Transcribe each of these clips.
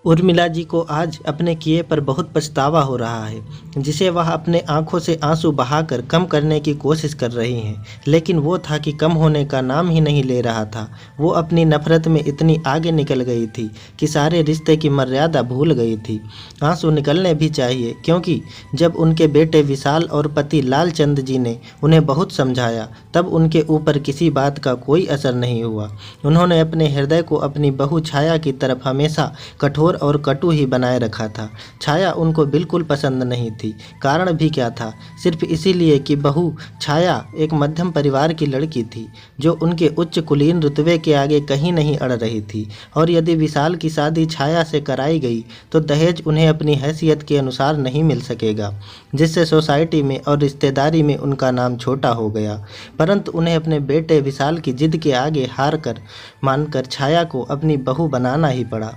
उर्मिला जी को आज अपने किए पर बहुत पछतावा हो रहा है, जिसे वह अपने आंखों से आंसू बहाकर कम करने की कोशिश कर रही हैं। लेकिन वो था कि कम होने का नाम ही नहीं ले रहा था। वो अपनी नफरत में इतनी आगे निकल गई थी कि सारे रिश्ते की मर्यादा भूल गई थी। आंसू निकलने भी चाहिए, क्योंकि जब उनके बेटे विशाल और पति लालचंद जी ने उन्हें बहुत समझाया, तब उनके ऊपर किसी बात का कोई असर नहीं हुआ। उन्होंने अपने हृदय को अपनी बहू छाया की तरफ हमेशा कठोर और कटु ही बनाए रखा था। छाया उनको बिल्कुल पसंद नहीं थी। कारण भी क्या था? सिर्फ इसीलिए कि बहू छाया एक मध्यम परिवार की लड़की थी, जो उनके उच्च कुलीन रुतबे के आगे कहीं नहीं अड़ रही थी। और यदि विशाल की शादी छाया से कराई गई तो दहेज उन्हें अपनी हैसियत के अनुसार नहीं मिल सकेगा, जिससे सोसाइटी में और रिश्तेदारी में उनका नाम छोटा हो गया। परंतु उन्हें अपने बेटे विशाल की जिद के आगे हार कर मानकर छाया को अपनी बहू बनाना ही पड़ा।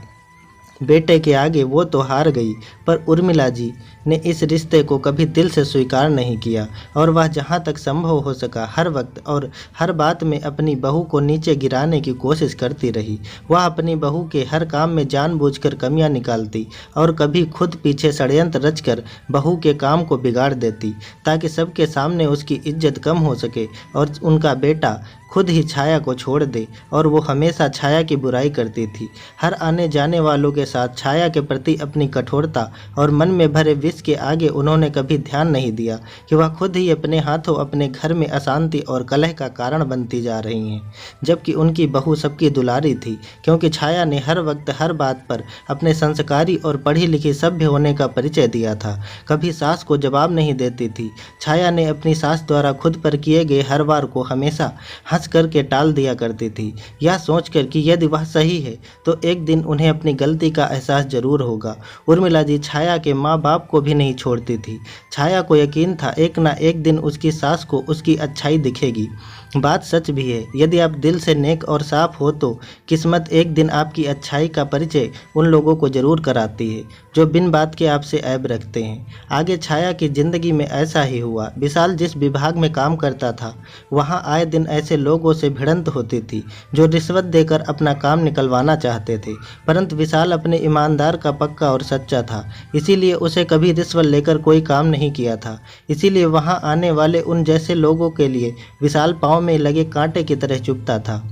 बेटे के आगे वो तो हार गई, पर उर्मिला जी ने इस रिश्ते को कभी दिल से स्वीकार नहीं किया, और वह जहाँ तक संभव हो सका हर वक्त और हर बात में अपनी बहू को नीचे गिराने की कोशिश करती रही। वह अपनी बहू के हर काम में जानबूझकर कमियां निकालती और कभी खुद पीछे षड्यंत्र रचकर बहू के काम को बिगाड़ देती, ताकि सबके सामने उसकी इज्जत कम हो सके और उनका बेटा खुद ही छाया को छोड़ दे। और वो हमेशा छाया की बुराई करती थी। हर आने जाने वालों के साथ छाया के प्रति अपनी कठोरता और मन में भरे विष के आगे उन्होंने कभी ध्यान नहीं दिया कि वह खुद ही अपने हाथों अपने घर में अशांति और कलह का कारण बनती जा रही हैं, जबकि उनकी बहू सबकी दुलारी थी, क्योंकि छाया ने हर वक्त हर बात पर अपने संस्कारी और पढ़ी लिखी सभ्य होने का परिचय दिया था। कभी सास को जवाब नहीं देती थी। छाया ने अपनी सास द्वारा खुद पर किए गए हर वार को हमेशा हंस करके टाल दिया करती थी, यह सोचकर कि यदि वह सही है तो एक दिन उन्हें अपनी गलती का एहसास जरूर होगा। उर्मिला जी छाया के माँ बाप को भी नहीं छोड़ती थी। छाया को यकीन था एक ना एक दिन उसकी सास को उसकी अच्छाई दिखेगी। बात सच भी है। यदि आप दिल से नेक और साफ हो तो किस्मत एक दिन आपकी अच्छाई का परिचय उन लोगों को जरूर कराती है जो बिन बात के आपसे ऐब रखते हैं। आगे छाया की जिंदगी में ऐसा ही हुआ। विशाल जिस विभाग में काम करता था, वहां आए दिन ऐसे लोगों से भिड़ंत होती थी जो रिश्वत देकर अपना काम निकलवाना चाहते थे। परंतु विशाल अपने ईमानदार का पक्का और सच्चा था, इसीलिए उसे कभी रिश्वत लेकर कोई काम नहीं किया था। इसीलिए वहां आने वाले उन जैसे लोगों के लिए विशाल पाँव में लगे कांटे की तरह चुभता था।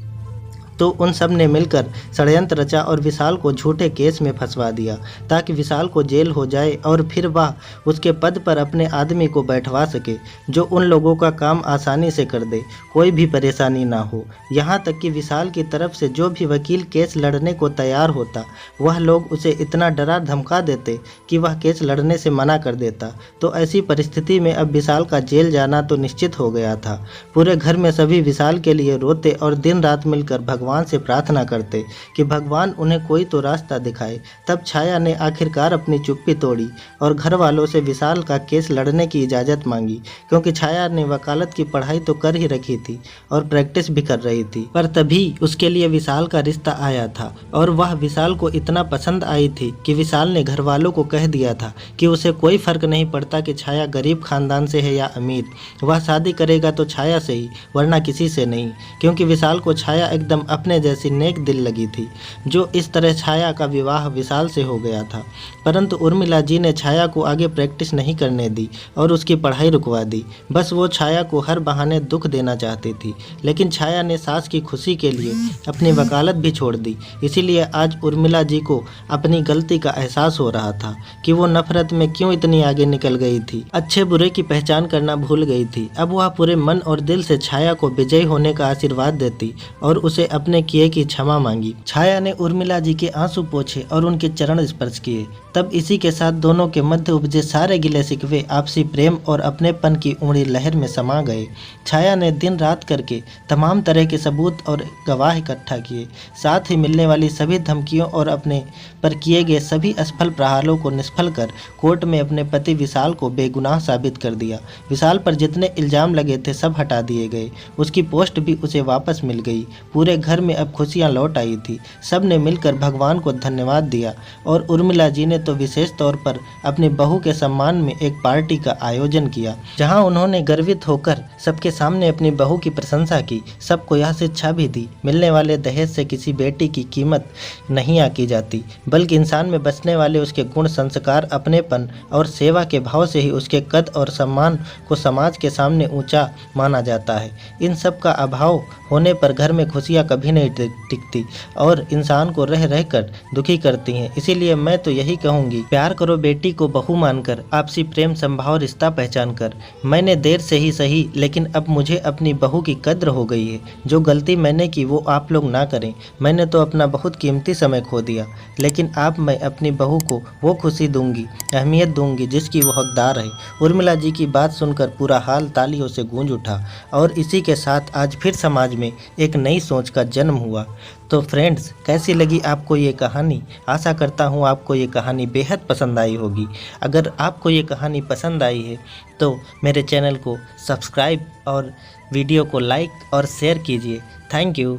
तो उन सब ने मिलकर षड्यंत्र रचा और विशाल को झूठे केस में फंसवा दिया, ताकि विशाल को जेल हो जाए और फिर वह उसके पद पर अपने आदमी को बैठवा सके, जो उन लोगों का काम आसानी से कर दे, कोई भी परेशानी ना हो। यहाँ तक कि विशाल की तरफ से जो भी वकील केस लड़ने को तैयार होता, वह लोग उसे इतना डरा धमका देते कि वह केस लड़ने से मना कर देता। तो ऐसी परिस्थिति में अब विशाल का जेल जाना तो निश्चित हो गया था। पूरे घर में सभी विशाल के लिए रोते और दिन रात मिलकर भगवान से प्रार्थना करते कि भगवान उन्हें कोई तो रास्ता दिखाए। तब छाया ने आखिरकार अपनी चुप्पी तोड़ी और घर वालों से विशाल का केस लड़ने की इजाज़त मांगी, क्योंकि छाया ने वकालत की पढ़ाई तो कर ही रखी थी और प्रैक्टिस भी कर रही थी। पर तभी उसके लिए विशाल का रिश्ता आया था और वह विशाल को इतना पसंद आई थी कि विशाल ने घर वालों को कह दिया था कि उसे कोई फर्क नहीं पड़ता कि छाया गरीब खानदान से है या अमीर, वह शादी करेगा तो छाया से ही, वरना किसी से नहीं। क्योंकि विशाल को छाया एकदम अपने जैसी नेक दिल लगी थी। जो इस तरह छाया का विवाह विशाल से हो गया था। परंतु उर्मिला जी ने छाया को आगे प्रैक्टिस नहीं करने दी और उसकी पढ़ाई रुकवा दी। बस वो छाया को हर बहाने दुख देना चाहती थी। लेकिन छाया ने सास की खुशी के लिए अपनी वकालत भी छोड़ दी। इसीलिए आज उर्मिला जी को अपनी गलती का एहसास हो रहा था कि वो नफरत में क्यों इतनी आगे निकल गई थी, अच्छे बुरे की पहचान करना भूल गई थी। अब वह पूरे मन और दिल से छाया को विजयी होने का आशीर्वाद देती और उसे अपने किए की क्षमा मांगी। छाया ने उर्मिला जी के आंसू पोंछे और उनके चरण स्पर्श किए। तब इसी के साथ दोनों के मध्य उपजे सारे गिले शिकवे आपसी प्रेम और अपनेपन की उमड़ी लहर में समा गए। छाया ने दिन रात करके तमाम तरह के सबूत और गवाह इकट्ठा किए, साथ ही मिलने वाली सभी धमकियों और अपने पर किए गए सभी असफल प्रहारों को निष्फल कर कोर्ट में अपने पति विशाल को बेगुनाह साबित कर दिया। विशाल पर जितने इल्जाम लगे थे सब हटा दिए गए। उसकी पोस्ट भी उसे वापस मिल गई। पूरे घर घर में अब खुशियाँ लौट आई थी। सब ने मिलकर भगवान को धन्यवाद दिया और उर्मिला जी ने तो विशेष तौर पर अपनी बहू के सम्मान में एक पार्टी का आयोजन किया, जहां उन्होंने गर्वित होकर सबके सामने अपनी बहू की प्रशंसा की। सबको यह शिक्षा भी दी, मिलने वाले दहेज से किसी बेटी की कीमत नहीं आंकी जाती, बल्कि इंसान में बसने वाले उसके गुण, संस्कार, अपनेपन और सेवा के भाव से ही उसके कद और सम्मान को समाज के सामने ऊंचा माना जाता है। इन सब का अभाव होने पर घर में खुशियाँ कभी नहीं टिकती और इंसान को रह रह कर दुखी करती हैं। इसीलिए मैं तो यही कहूँगी, प्यार करो बेटी को बहू मानकर, आपसी प्रेम संभाव रिश्ता पहचान कर। मैंने देर से ही सही, लेकिन अब मुझे अपनी बहू की कद्र हो गई है। जो गलती मैंने की वो आप लोग ना करें। मैंने तो अपना बहुत कीमती समय खो दिया, लेकिन अब मैं अपनी बहू को वो खुशी दूंगी, अहमियत दूंगी जिसकी वो हकदार है। उर्मिला जी की बात सुनकर पूरा हाल तालियों से गूंज उठा और इसी के साथ आज फिर समाज में एक नई सोच का जन्म हुआ। तो फ्रेंड्स, कैसी लगी आपको ये कहानी? आशा करता हूँ आपको ये कहानी बेहद पसंद आई होगी। अगर आपको ये कहानी पसंद आई है तो मेरे चैनल को सब्सक्राइब और वीडियो को लाइक और शेयर कीजिए। Thank you.